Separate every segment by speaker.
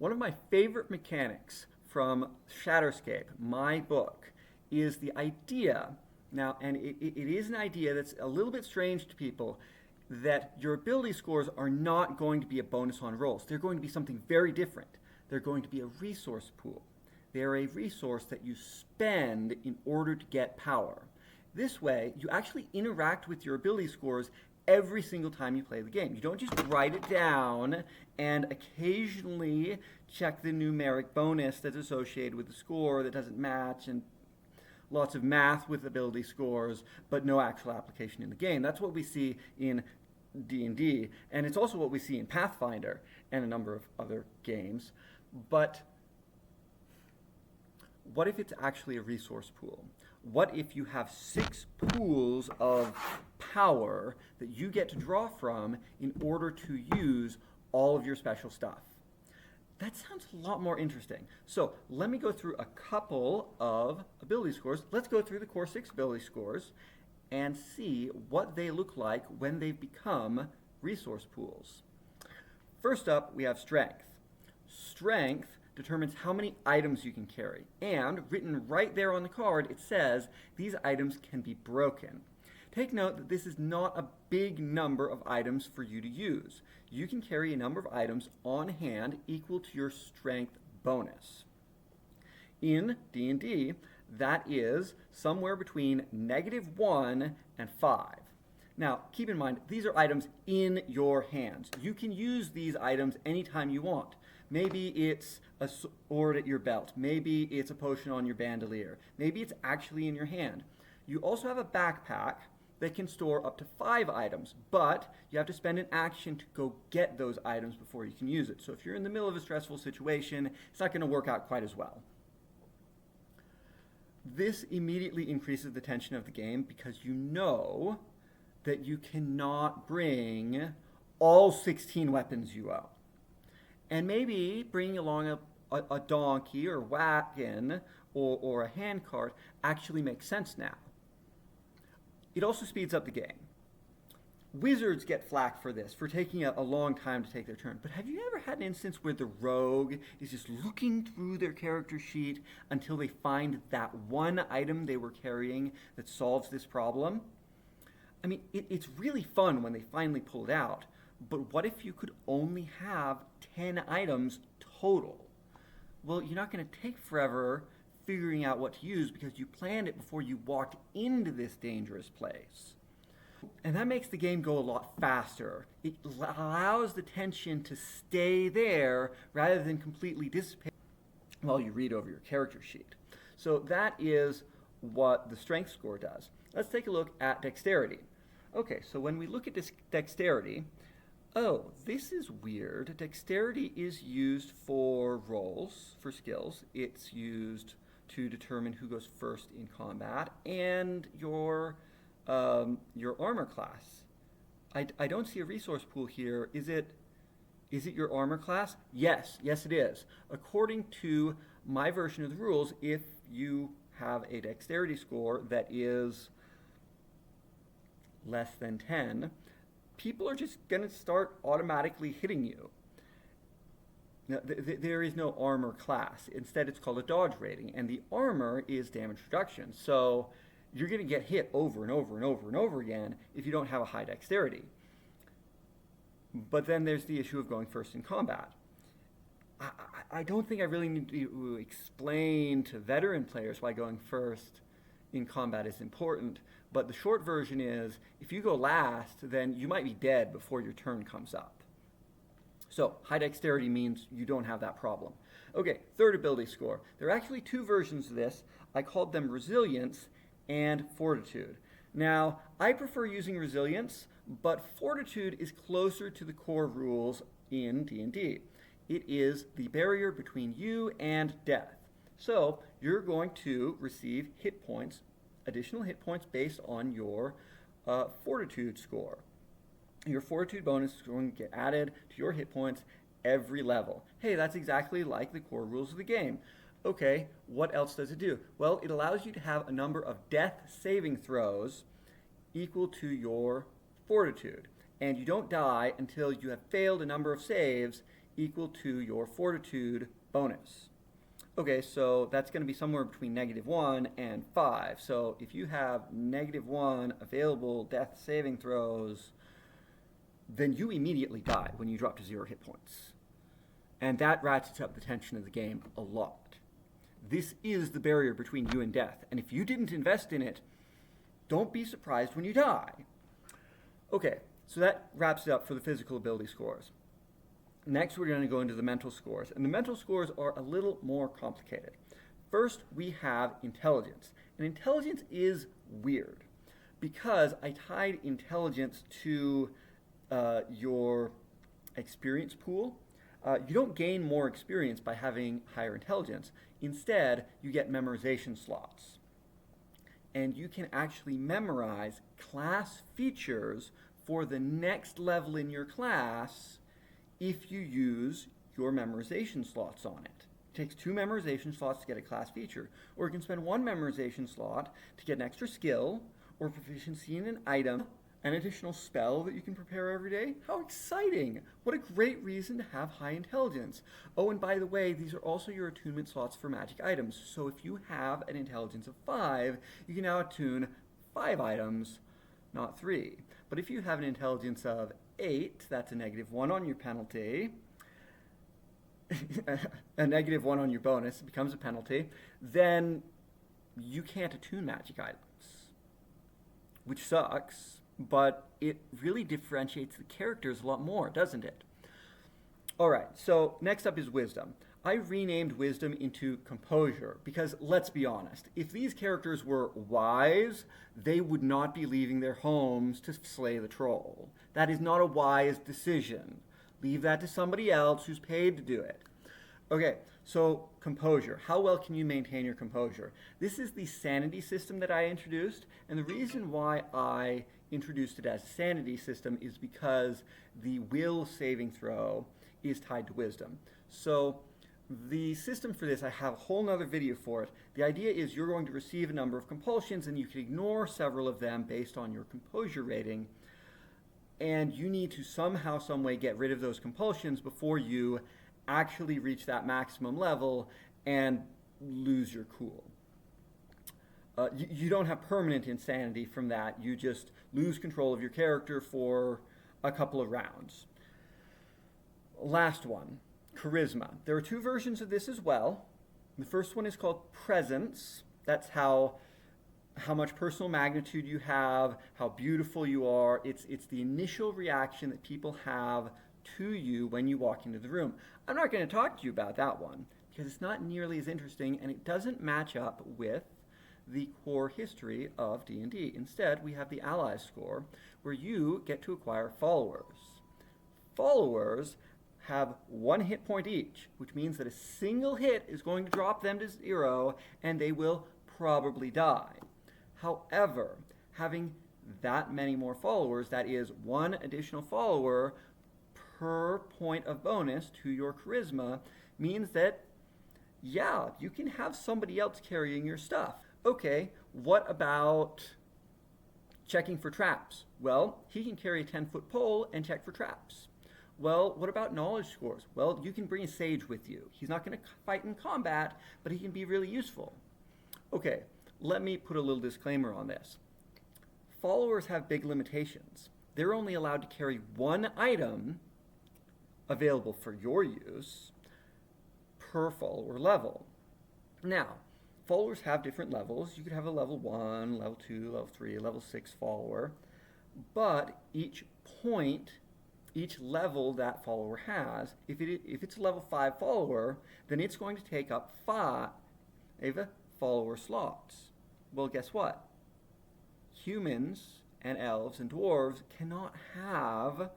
Speaker 1: One of my favorite mechanics from Shatterscape, my book, is the idea, now, and it is an idea that's a little bit strange to people, that your ability scores are not going to be a bonus on rolls. They're going to be something very different. They're going to be a resource pool. They're a resource that you spend in order to get power. This way, you actually interact with your ability scores every single time you play the game. You don't just write it down and occasionally check the numeric bonus that's associated with the score that doesn't match, and lots of math with ability scores, but no actual application in the game. That's what we see in D&D, and it's also what we see in Pathfinder and a number of other games. But what if it's actually a resource pool? What if you have 6 pools of power that you get to draw from in order to use all of your special stuff? That sounds a lot more interesting. So let me go through a couple of ability scores. Let's go through the core 6 ability scores and see what they look like when they've become resource pools. First up, we have strength. Strength determines how many items you can carry. And written right there on the card, it says these items can be broken. Take note that this is not a big number of items for you to use. You can carry a number of items on hand equal to your strength bonus. In D&D, that is somewhere between -1 and 5. Now, keep in mind, these are items in your hands. You can use these items anytime you want. Maybe it's a sword at your belt. Maybe it's a potion on your bandolier. Maybe it's actually in your hand. You also have a backpack that can store up to 5 items, but you have to spend an action to go get those items before you can use it. So if you're in the middle of a stressful situation, it's not going to work out quite as well. This immediately increases the tension of the game because you know that you cannot bring all 16 weapons you own. And maybe bringing along a donkey or wagon or a handcart actually makes sense now. It also speeds up the game. Wizards get flack for this, for taking a long time to take their turn. But have you ever had an instance where the rogue is just looking through their character sheet until they find that one item they were carrying that solves this problem? I mean, it's really fun when they finally pull it out. But what if you could only have 10 items total? Well, you're not going to take forever figuring out what to use because you planned it before you walked into this dangerous place. And that makes the game go a lot faster. It allows the tension to stay there rather than completely dissipate while you read over your character sheet. So that is what the strength score does. Let's take a look at dexterity. Okay, so when we look at this dexterity, oh, this is weird. Dexterity is used for rolls, for skills. It's used to determine who goes first in combat, and your armor class. I don't see a resource pool here. Is it your armor class? Yes, it is. According to my version of the rules, if you have a dexterity score that is less than 10, people are just going to start automatically hitting you. Now, there is no armor class. Instead, it's called a dodge rating, and the armor is damage reduction. So you're going to get hit over and over and over and over again if you don't have a high dexterity. But then there's the issue of going first in combat. I don't think I really need to explain to veteran players why going first in combat is important, but the short version is, if you go last, then you might be dead before your turn comes up. So high dexterity means you don't have that problem. Okay, third ability score. There are actually 2 versions of this. I called them resilience and fortitude. Now, I prefer using resilience, but fortitude is closer to the core rules in D&D. It is the barrier between you and death. So you're going to receive hit points, additional hit points based on your fortitude score. Your fortitude bonus is going to get added to your hit points every level. Hey, that's exactly like the core rules of the game. Okay, what else does it do? Well, it allows you to have a number of death saving throws equal to your fortitude. And you don't die until you have failed a number of saves equal to your Fortitude bonus. Okay, so that's going to be somewhere between -1 and 5. So if you have -1 available death saving throws, then you immediately die when you drop to 0 hit points. And that ratchets up the tension of the game a lot. This is the barrier between you and death, and if you didn't invest in it, don't be surprised when you die. Okay, so that wraps it up for the physical ability scores. Next, we're going to go into the mental scores, and the mental scores are a little more complicated. First, we have intelligence, and intelligence is weird because I tied intelligence to your experience pool. You don't gain more experience by having higher intelligence. Instead, you get memorization slots. And you can actually memorize class features for the next level in your class if you use your memorization slots on it. It takes 2 memorization slots to get a class feature, or you can spend 1 memorization slot to get an extra skill or proficiency in an item, an additional spell that you can prepare every day. How exciting! What a great reason to have high intelligence. Oh, and by the way, these are also your attunement slots for magic items. So if you have an intelligence of 5, you can now attune 5 items, not 3. But if you have an intelligence of 8, that's a -1 on your penalty, a -1 on your bonus, it becomes a penalty, then you can't attune magic items, which sucks, but it really differentiates the characters a lot more, doesn't it? Alright, so next up is wisdom. I renamed wisdom into composure because, let's be honest, if these characters were wise, they would not be leaving their homes to slay the troll. That is not a wise decision. Leave that to somebody else who's paid to do it. Okay, so composure. How well can you maintain your composure? This is the sanity system that I introduced, and the reason why I introduced it as a sanity system is because the will saving throw is tied to wisdom. So the system for this, I have a whole nother video for it. The idea is you're going to receive a number of compulsions and you can ignore several of them based on your composure rating. And you need to somehow, some way get rid of those compulsions before you actually reach that maximum level and lose your cool. You don't have permanent insanity from that. You just lose control of your character for a couple of rounds. Last one. Charisma. There are 2 versions of this as well. The first one is called presence. That's how much personal magnitude you have, how beautiful you are. It's the initial reaction that people have to you when you walk into the room. I'm not going to talk to you about that one because it's not nearly as interesting and it doesn't match up with the core history of D&D. Instead, we have the allies score where you get to acquire followers. Followers have 1 hit point each, which means that a single hit is going to drop them to 0 and they will probably die. However, having that many more followers, that is 1 additional follower per point of bonus to your charisma, means that, yeah, you can have somebody else carrying your stuff. Okay, what about checking for traps? Well, he can carry a 10-foot pole and check for traps. Well, what about knowledge scores? Well, you can bring a sage with you. He's not going to fight in combat, but he can be really useful. Okay, let me put a little disclaimer on this. Followers have big limitations. They're only allowed to carry 1 item available for your use per follower level. Now, followers have different levels. You could have a level 1, level 2, level 3, level 6 follower, but each level that follower has, if it's a level 5 follower, then it's going to take up 5 follower slots. Well, guess what? Humans and elves and dwarves cannot have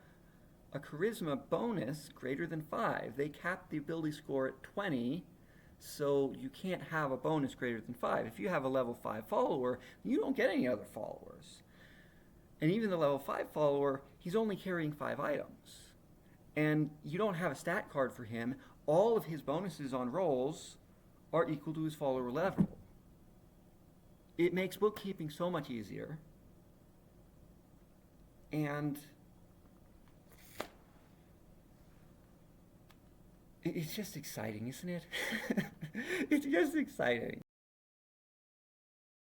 Speaker 1: a charisma bonus greater than 5. They cap the ability score at 20, so you can't have a bonus greater than 5. If you have a level 5 follower, you don't get any other followers. And even the level 5 follower, he's only carrying 5 items. And you don't have a stat card for him. All of his bonuses on rolls are equal to his follower level. It makes bookkeeping so much easier. And it's just exciting, isn't it? It's just exciting.